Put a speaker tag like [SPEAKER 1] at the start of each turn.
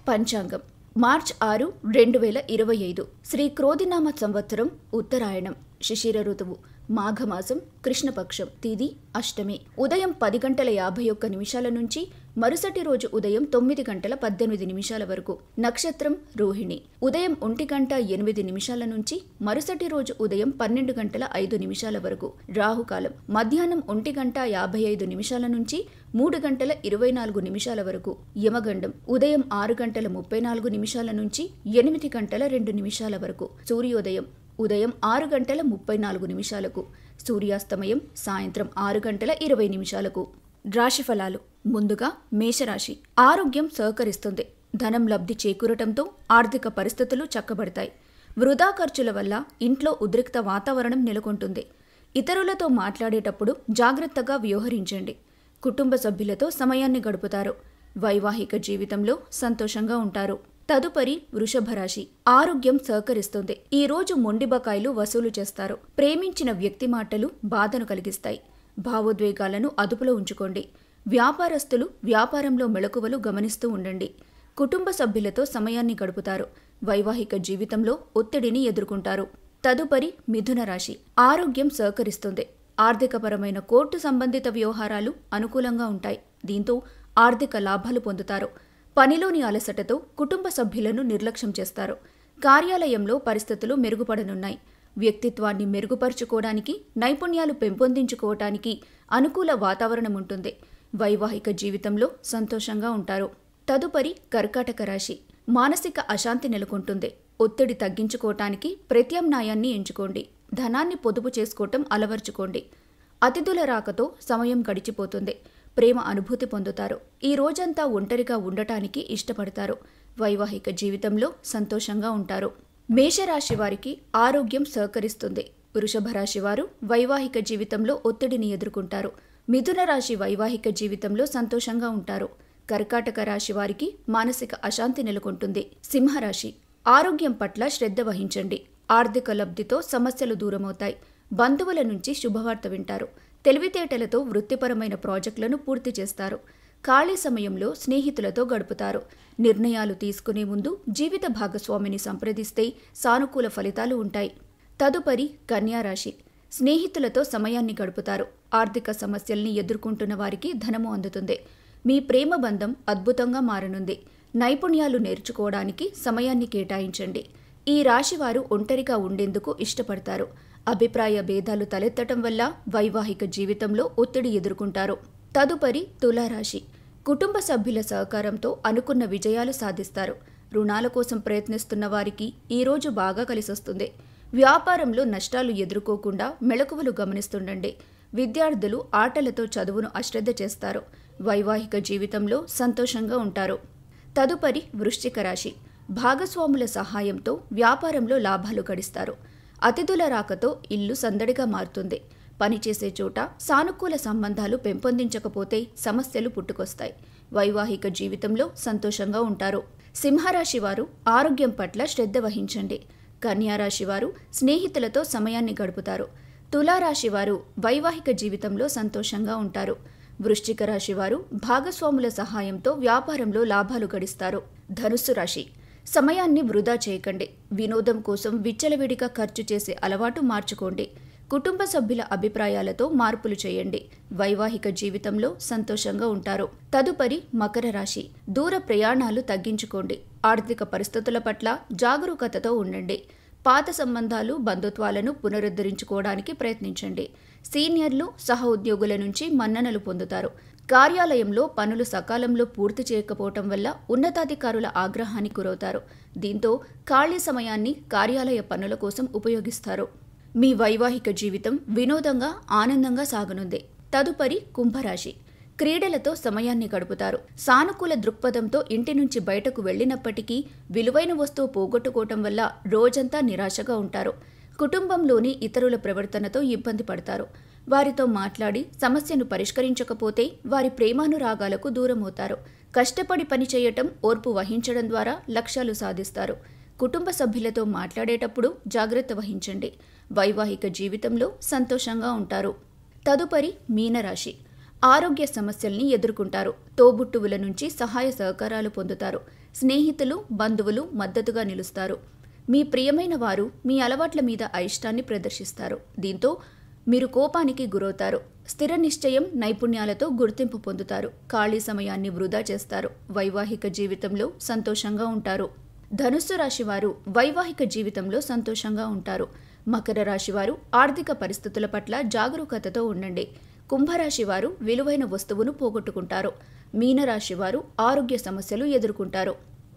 [SPEAKER 1] పంచాంగం మార్చ్ 6, 2025 శ్రీ క్రోధినామ సంవత్సరం ఉత్తరాయణం శిశిర ఋతువు మాఘమాసం కృష్ణపక్షం తిథి అష్టమి ఉదయం 10:51 నుంచి మరుసటి రోజు ఉదయం 9:18 వరకు నక్షత్రం రోహిణి ఉదయం 1:08 నుంచి మరుసటి రోజు ఉదయం 12:05 వరకు రాహుకాలం మధ్యాహ్నం 1:55 నుంచి 3:24 వరకు యమగండం ఉదయం 6:34 నుంచి 8:02 వరకు సూర్యోదయం ఉదయం 6:34 సూర్యాస్తమయం సాయంత్రం 6:20 రాశిఫలాలు ముందుగా మేషరాశి ఆరోగ్యం సహకరిస్తుంది. ధనం లబ్ధి చేకూరటంతో ఆర్థిక పరిస్థితులు చక్కబడతాయి. వృధా ఖర్చుల వల్ల ఇంట్లో ఉద్రిక్త వాతావరణం నెలకొంటుంది. ఇతరులతో మాట్లాడేటప్పుడు జాగ్రత్తగా వ్యవహరించండి. కుటుంబ సభ్యులతో సమయాన్ని గడుపుతారు. వైవాహిక జీవితంలో సంతోషంగా ఉంటారు. తదుపరి వృషభ రాశి ఆరోగ్యం సహకరిస్తుంది. ఈ రోజు మొండి బకాయిలు వసూలు చేస్తారు. ప్రేమించిన వ్యక్తి మాటలు బాధను కలిగిస్తాయి. భావోద్వేగాలను అదుపులో ఉంచుకోండి. వ్యాపారస్తులు వ్యాపారంలో మెళకువలు గమనిస్తూ ఉండండి. కుటుంబ సభ్యులతో సమయాన్ని గడుపుతారు. వైవాహిక జీవితంలో ఒత్తిడిని ఎదుర్కొంటారు. తదుపరి మిథున రాశి ఆరోగ్యం సహకరిస్తుంది. ఆర్థికపరమైన కోర్టు సంబంధిత వ్యవహారాలు అనుకూలంగా ఉంటాయి. దీంతో ఆర్థిక లాభాలు పొందుతారు. పనిలోని అలసటతో కుటుంబ సభ్యులను నిర్లక్ష్యం చేస్తారు. కార్యాలయంలో పరిస్థితులు మెరుగుపడనున్నాయి. వ్యక్తిత్వాన్ని మెరుగుపరుచుకోవడానికి నైపుణ్యాలు పెంపొందించుకోవటానికి అనుకూల వాతావరణం ఉంటుంది. వైవాహిక జీవితంలో సంతోషంగా ఉంటారు. తదుపరి కర్కాటక రాశి మానసిక అశాంతి నెలకొంటుంది. ఒత్తిడి తగ్గించుకోవటానికి ప్రత్యామ్నాయాన్ని ఎంచుకోండి. ధనాన్ని పొదుపు చేసుకోవటం అలవర్చుకోండి. అతిథుల రాకతో సమయం గడిచిపోతుంది. ప్రేమ అనుభూతి పొందుతారు. ఈ రోజంతా ఒంటరిగా ఉండటానికి ఇష్టపడతారు. వైవాహిక జీవితంలో సంతోషంగా ఉంటారు. మేషరాశి వారికి ఆరోగ్యం సహకరిస్తుంది. వృషభ రాశి వారు వైవాహిక జీవితంలో ఒత్తిడిని ఎదుర్కొంటారు. మిథున రాశి వైవాహిక జీవితంలో సంతోషంగా ఉంటారు. కర్కాటక రాశి వారికి మానసిక అశాంతి నెలకొంటుంది. సింహరాశి ఆరోగ్యం పట్ల శ్రద్ధ వహించండి. ఆర్థిక లబ్ధితో సమస్యలు దూరమవుతాయి. బంధువుల నుంచి శుభవార్త వింటారు. తెలివితేటలతో వృత్తిపరమైన ప్రాజెక్టులను పూర్తి చేస్తారు. ఖాళీ సమయంలో స్నేహితులతో గడుపుతారు. నిర్ణయాలు తీసుకునే ముందు జీవిత భాగస్వామిని సంప్రదిస్తే సానుకూల ఫలితాలు ఉంటాయి. తదుపరి కన్యారాశి స్నేహితులతో సమయాన్ని గడుపుతారు. ఆర్థిక సమస్యల్ని ఎదుర్కొంటున్న వారికి ధనము అందుతుంది. మీ ప్రేమ బంధం అద్భుతంగా మారనుంది. నైపుణ్యాలు నేర్చుకోవడానికి సమయాన్ని కేటాయించండి. ఈ రాశివారు ఒంటరిగా ఉండేందుకు ఇష్టపడతారు. అభిప్రాయ భేదాలు తలెత్తటం వల్ల వైవాహిక జీవితంలో ఒత్తిడి ఎదుర్కొంటారు. తదుపరి తులారాశి కుటుంబ సభ్యుల సహకారంతో అనుకున్న విజయాలు సాధిస్తారు. రుణాల కోసం ప్రయత్నిస్తున్న వారికి ఈ రోజు బాగా కలిసొస్తుంది. వ్యాపారంలో నష్టాలు ఎదుర్కోకుండా మెళకువలు గమనిస్తుండండి. విద్యార్థులు ఆటలతో చదువును అశ్రద్ధ చేస్తారు. వైవాహిక జీవితంలో సంతోషంగా ఉంటారు. తదుపరి వృశ్చిక రాశి భాగస్వాముల సహాయంతో వ్యాపారంలో లాభాలు గడిస్తారు. అతిథుల రాకతో ఇల్లు సందడిగా మారుతుంది. పనిచేసే చోట సానుకూల సంబంధాలు పెంపొందించకపోతే సమస్యలు పుట్టుకొస్తాయి. వైవాహిక జీవితంలో సంతోషంగా ఉంటారు. సింహరాశి వారు ఆరోగ్యం పట్ల శ్రద్ధ వహించండి. కన్యారాశి వారు స్నేహితులతో సమయాన్ని గడుపుతారు. తులారాశి వారు వైవాహిక జీవితంలో సంతోషంగా ఉంటారు. వృశ్చిక రాశి వారు భాగస్వాముల సహాయంతో వ్యాపారంలో లాభాలు గడిస్తారు. ధనుస్సు రాశి సమయాన్ని వృధా చేయకండి. వినోదం కోసం విచ్చలవిడిగా ఖర్చు చేసే అలవాటు మార్చుకోండి. కుటుంబ సభ్యుల అభిప్రాయాలతో మార్పులు చేయండి. వైవాహిక జీవితంలో సంతోషంగా ఉంటారు. తదుపరి మకర రాశి దూర ప్రయాణాలు తగ్గించుకోండి. ఆర్థిక పరిస్థితుల పట్ల జాగరూకతతో ఉండండి. పాత సంబంధాలు బంధుత్వాలను పునరుద్ధరించుకోవడానికి ప్రయత్నించండి. సీనియర్లు సహ ఉద్యోగుల నుంచి మన్ననలు పొందుతారు. కార్యాలయంలో పనులు సకాలంలో పూర్తి చేయకపోవటం వల్ల ఉన్నతాధికారుల ఆగ్రహానికి గురవుతారు. దీంతో ఖాళీ సమయాన్ని కార్యాలయ పనుల కోసం ఉపయోగిస్తారు. మీ వైవాహిక జీవితం వినోదంగా ఆనందంగా సాగనుంది. తదుపరి కుంభరాశి క్రీడలతో సమయాన్ని గడుపుతారు. సానుకూల దృక్పథంతో ఇంటి నుంచి బయటకు వెళ్లినప్పటికీ విలువైన వస్తువు పోగొట్టుకోవటం వల్ల రోజంతా నిరాశగా ఉంటారు. కుటుంబంలోని ఇతరుల ప్రవర్తనతో ఇబ్బంది పడతారు. వారితో మాట్లాడి సమస్యను పరిష్కరించకపోతే వారి ప్రేమానురాగాలకు దూరమవుతారు. కష్టపడి పనిచేయటం ఓర్పు వహించడం ద్వారా లక్ష్యాలు సాధిస్తారు. కుటుంబ సభ్యులతో మాట్లాడేటప్పుడు జాగ్రత్త వహించండి. వైవాహిక జీవితంలో సంతోషంగా ఉంటారు. తదుపరి మీనరాశి ఆరోగ్య సమస్యల్ని ఎదుర్కొంటారు. తోబుట్టువుల నుంచి సహాయ సహకారాలు పొందుతారు. స్నేహితులు, బంధువులు మద్దతుగా నిలుస్తారు. మీ ప్రియమైన వారు మీ అలవాట్ల మీద అయిష్టాన్ని ప్రదర్శిస్తారు. దీంతో మీరు కోపానికి గురవుతారు. స్థిర నిశ్చయం, నైపుణ్యాలతో గుర్తింపు పొందుతారు. ఖాళీ సమయాన్ని వృధా చేస్తారు. వైవాహిక జీవితంలో సంతోషంగా ఉంటారు. ధనుస్సు రాశివారు వైవాహిక జీవితంలో సంతోషంగా ఉంటారు. మకర రాశివారు ఆర్థిక పరిస్థితుల పట్ల జాగరూకతతో ఉండండి. కుంభరాశివారు విలువైన వస్తువును పోగొట్టుకుంటారు. మీనరాశివారు ఆరోగ్య సమస్యలు ఎదుర్కొంటారు.